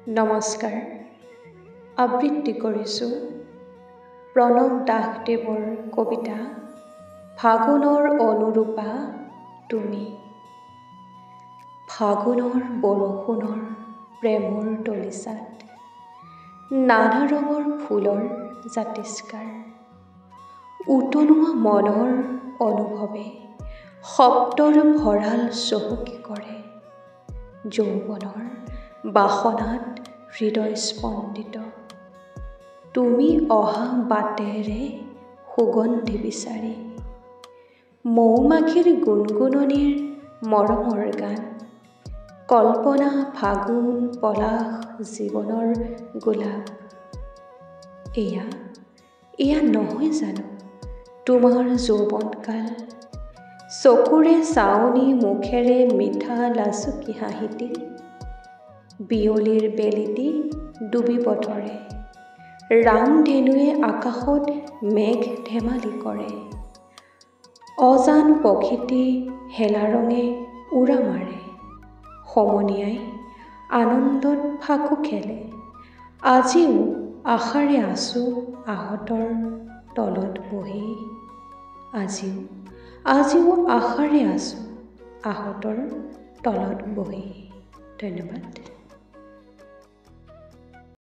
নমস্কাৰ। আবৃত্তি কৰিছোঁ প্ৰণৱ দাসদেৱৰ কবিতা ফাগুনৰ অনুৰূপা তুমি। ফাগুনৰ বৰষুণৰ প্ৰেমৰ দলিচাত নানা ৰঙৰ ফুলৰ জাতিষ্কাৰ, উতলোৱা মনৰ অনুভৱে শব্দৰ ভঁৰাল চহকী কৰে। যৌৱনৰ বাসনাত হৃদয় স্পন্দিত, তুমি অহা বাটেৰে সুগন্ধি বিচাৰি। মৌ-মাখিৰ গুণগুণনিৰ মৰমৰ গান, কল্পনা ফাগুন পলাশ জীৱনৰ গোলাপ। এয়া নহয় জানো তোমাৰ যৌৱনকাল? চকুৰে চাৱনি, মুখেৰে মিঠা লাজুকী হাঁহিটি, বিয়লিৰ বেলিটি ডুবিব ধৰে। ৰামধেনুৱে আকাশত মেঘ ধেমালি কৰে, অজান পখিটি হেলা ৰঙে উৰা মাৰে। সমনীয়াই আনন্দত ফাকু খেলে, আজিও আশাৰে আছো আহঁতৰ তলত বহি। আজিও আশাৰে আছো আহঁতৰ তলত বহি। ধন্যবাদ।